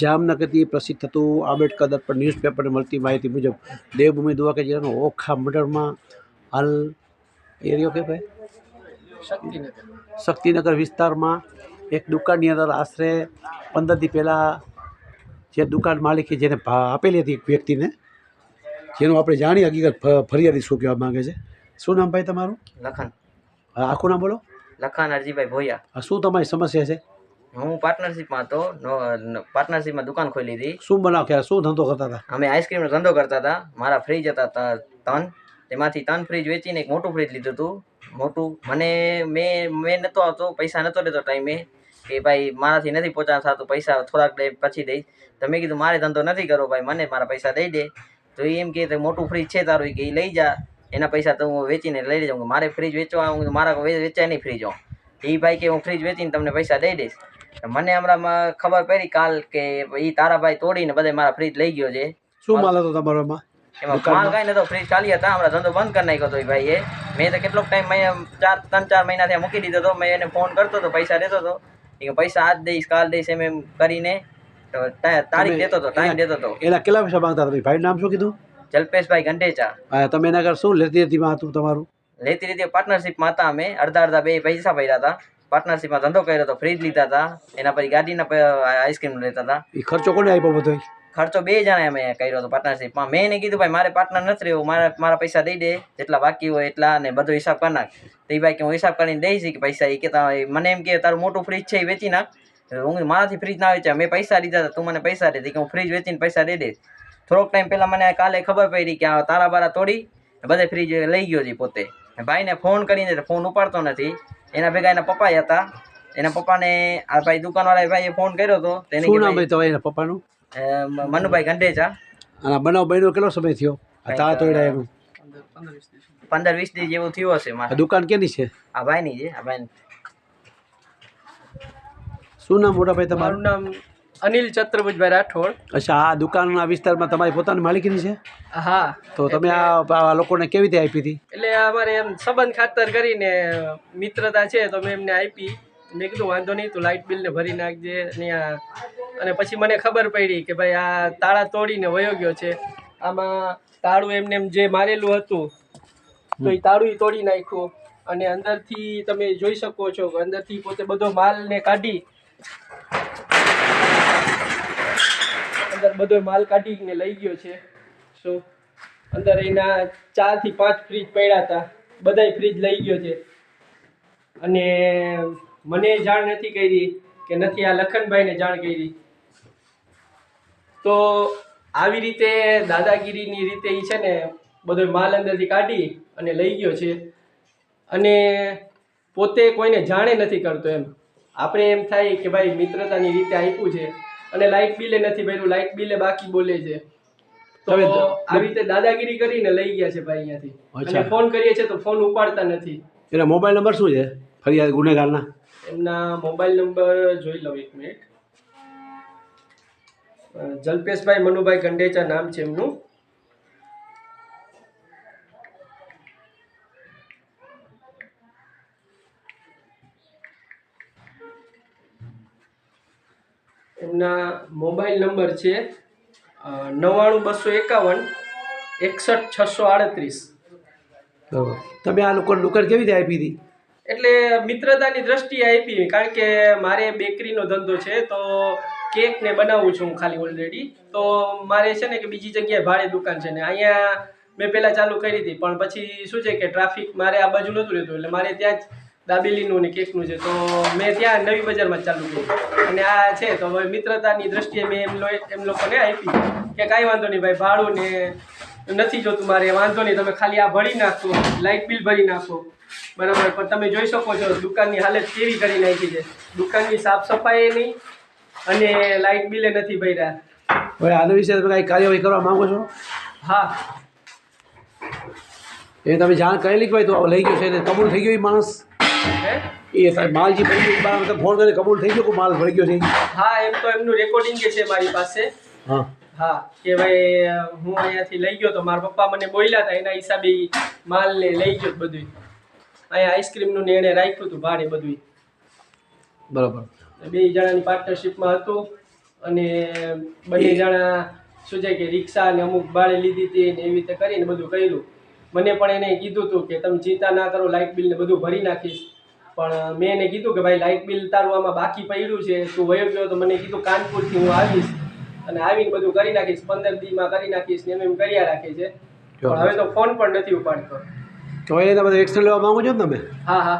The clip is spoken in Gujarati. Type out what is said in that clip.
જામનગરથી પ્રસિદ્ધ થતું આંબેડકર દર્પણ ન્યૂઝપેપરને મળતી માહિતી મુજબ દેવભૂમિ દ્વારકા જિલ્લાનો ઓખા મંડળમાં હાલ એરિયો કે ભાઈ શક્તિનગર વિસ્તારમાં એક દુકાનની અંદર આશરે 15 દી પહેલાં જે દુકાન માલિકે જેને આપેલી હતી એક વ્યક્તિને, જેનું આપણે જાણી હકીકત ફરિયાદી શું કહેવા માગે છે. શું નામ ભાઈ તમારું? લખન. આખું નામ બોલો. લખન અરજીભાઈ ભોયા. શું તમારી સમસ્યા છે? હું પાર્ટનરશિપમાં હતો, પાર્ટનરશિપમાં દુકાન ખોલી હતી. શું બનાવ કે શું ધંધો કરતા હતા? અમે આઈસ્ક્રીમનો ધંધો કરતા હતા. મારા ફ્રીજ હતા 3, તેમાંથી 3 ફ્રીજ વેચીને એક મોટું ફ્રીજ લીધું હતું. મોટું મેં નહોતો આવતો, પૈસા નહોતો લેતો ટાઈમે કે ભાઈ મારાથી નથી પહોંચાડ થતું, પૈસા થોડાક પછી દઈશ. તો મેં કીધું મારે ધંધો નથી કરવો ભાઈ, મને મારા પૈસા દઈ દે. તો એમ કે મોટું ફ્રીજ છે તારું કે એ લઈ જા, એના પૈસા તો હું વેચીને લઈ જાઉં. મારે ફ્રીજ વેચવા, મારા વેચાય નહીં ફ્રીજ. એ ભાઈ કે હું ફ્રીજ વેચીને તમને પૈસા દઈ દઈશ. મને હમણાં ખબર પડી કાલ કે એ તારા ભાઈ તોડીને બધે મારા ફ્રીજ લઈ ગયો છે. શું માલ હતો તમારો એમાં? એમાં માલ કાંઈ નતો, ફ્રીજ ખાલી હતા. હમણાં ધંધો બંધ કરી નાખ્યો હતો એ ભાઈએ. મેં તો કેટલોક ટાઈમ 3-4 મહિના ત્યાં મૂકી દીધો હતો. મેં એને ફોન કરતો હતો, પૈસા દેતો હતો. એ પૈસા આજ દઈશ કાલ દઈશ એમ કરીને તારીખ દેતો હતો, ટાઈમ દેતો હતો. એના કેટલા પૈસા માંગતા હતા? ભાઈ નામ શું કીધું? જલ્પેશભાઈ ગંડેચા. તમે એના ઘર શું લેતી રીતિમાં હતું તમારું? લેતી રીતે પાર્ટનરશિપમાં હતા. અમે અડધા બે પૈસા ભર્યા હતા. પાર્ટનરશિપમાં ધંધો કર્યો હતો, ફ્રીજ લીધા હતા. એના પછી ગાડીના આઈસ્ક્રીમ લેતા હતા. એ ખર્ચો કોને આપ્યો બધો? ખર્ચો 2 જણા અમે કર્યો હતો પાર્ટનરશિપમાં. મેં એને કીધું ભાઈ મારે પાર્ટનર નથી રહેવું, મારા પૈસા દઈ દે, જેટલા બાકી હોય એટલા, અને બધો હિસાબ કરી નાખ. તો એ ભાઈ કે હું હિસાબ કરીને દઈશ કે પૈસા. એ કહેતા મને એમ કે તારું મોટું ફ્રીજ છે એ વેચી નાખ. હું મારાથી ફ્રીજ ના વેચાય, મેં પૈસા લીધા હતા, તું મને પૈસા દે. કે હું ફ્રીજ વેચીને પૈસા દઈ દઈશ. થોડોક ટાઈમ પહેલાં મને કાલે ખબર પડી કે આ તારા બારા તોડી બધે ફ્રીજ લઈ ગયો છે પોતે. ભાઈને ફોન કરીને ફોન ઉપાડતો નથી. એના ભેગા એના પપ્પા હતા. એના પપ્પાને આ ભાઈ દુકાનવાળા ભાઈએ ફોન કર્યો હતો. શું નામ ભાઈ તમારા પપ્પાનું? મનુભાઈ ગંડેચા. અને બનાવ બન્યો કેટલો સમય થયો? તાળા તોડ્યા એનું 15-20 દી જેવું થયું હશે. મારી દુકાન કેની છે? આ ભાઈની છે. આ ભાઈ શું નામ મોટા ભાઈ તમારું? મારું નામ અનિલ ચતુર્ભુજભાઈ રાઠોડ. અચ્છા, આ દુકાનના વિસ્તારમાં તમારી પોતાની માલિકીની છે? હા. તો તમે આ લોકોને કેવી રીતે આપી હતી? એટલે અમારે એમ સંબંધ ખાતર કરીને મિત્રતા છે તો મેં એમને આપી. મેં કીધું વાંધો નહીં, તું લાઇટ બિલને ભરી નાખજે ત્યાં. અને પછી મને ખબર પડી કે ભાઈ આ તાળા તોડીને વયો ગયો છે. આમાં તાળું એમને એમ જે મારેલું હતું તો એ તાળું તોડી નાખ્યું. અને અંદરથી તમે જોઈ શકો છો કે અંદરથી પોતે બધો માલને કાઢી, અંદર બધો માલ કાઢીને લઈ ગયો છે. શું અંદર એના 4 થી 5 ફ્રીજ પડ્યા હતા, બધાય ફ્રીજ લઈ ગયો છે. અને મને જાણ નથી કરી કે નથી આ લખનભાઈને જાણ કરી. તો આવી રીતે દાદાગીરીની રીતે એ છે ને બધો માલ અંદરથી કાઢી અને લઈ ગયો છે. અને પોતે કોઈને જાણે નથી કરતો. એમ આપણે એમ થાય કે ભાઈ મિત્રતાની રીતે આપ્યું છે. અને લાઇટ બિલે નથી ભર્યું, લાઇટ બિલે બાકી બોલે છે. તો આવી રીતે દાદાગીરી કરીને લઈ ગયા છે ભાઈ અહીંયાથી. અને ફોન કરીએ છીએ તો ફોન ઉપાડતા નથી. એના મોબાઈલ નંબર શું છે ફરિયાદ ગુનેગારના? એમના મોબાઈલ નંબર જોઈ લઉં, 1 મિનિટ. જલ્પેશભાઈ મનુભાઈ ગંડેચા નામ છે એમનું. એમના મોબાઈલ નંબર છે 99251 61638. બરાબર. તમે આ લોકોને દુકાન કેવી રીતે આપી હતી? એટલે મિત્રતાની દ્રષ્ટિએ આપી. કારણ કે મારે બેકરીનો ધંધો છે તો કેક ને બનાવું છું ખાલી ઓલરેડી. તો મારે છે ને કે બીજી જગ્યાએ ભાડે દુકાન છે ને અહીંયા મેં પહેલાં ચાલુ કરી હતી. પણ પછી શું છે કે ટ્રાફિક મારે આ બાજુ નહોતું રહેતું, એટલે મારે ત્યાં જ દાબેલીનું ને કેકનું છે તો મેં ત્યાં નવી બજારમાં ચાલુ કર્યું. અને આ છે તો હવે મિત્રતાની દ્રષ્ટિએ મેં એમ લોકોને આપી કે કાંઈ વાંધો નહીં ભાઈ, ભાડું ને નથી જોતું મારે, વાંધો નહીં, તમે ખાલી આ ભરી નાખો, લાઇટ બિલ ભરી નાખો. બરાબર. પણ તમે જોઈ શકો છો દુકાનની હાલત કેવી કરી નાખી છે. દુકાનની સાફ સફાઈ નહીં અને લાઇટ બિલે નથી ભર્યા. હવે આના વિશે તમે કાંઈ કાર્યવાહી કરવા માંગો છો? હા. એ તમે જાણ કરેલી કે ભાઈ તો લઈ ગયો છે એટલે કબૂલ થઈ ગયો એ માણસ? એ માલ જે ભરી ગયો ફોન કરીને કબૂલ થઈ ગયો કે માલ ભરી ગયો છે? હા, એમ તો એમનું રેકોર્ડિંગ છે મારી પાસે. હા હા, કે ભાઈ હું અહીંયાથી લઈ ગયો તો મારા પપ્પા મને બોલ્યા હતા, એના હિસાબે માલને લઈ ગયો બધું. અહીંયા આઈસ્ક્રીમનું ને એણે રાખ્યું હતું ભાડે બધું. બરાબર. 2 જણાની પાર્ટનરશિપમાં હતું અને બંને જણા શું છે કે રિક્ષા ને અમુક ભાડે લીધી હતી ને એવી રીતે કરીને બધું કર્યું. મને પણ એને કીધું હતું કે તમે ચિંતા ના કરો, લાઇટ બિલ ને બધું ભરી નાખીશ. પણ મેં એને કીધું કે ભાઈ લાઇટ બિલ તારું આમાં બાકી પડ્યું છે, તું વયો ગયો તો મને કીધું કાનપુરથી હું આવીશ અને આવીને બધું કરી નાખીશ, 15 દીમાં કરી નાખીશ ને એમ કર્યા રાખે છે. પણ હવે તો ફોન પણ નથી ઉપાડતો. તો એને તમે એક્શન લેવા માંગો છો ને તમે? હા હા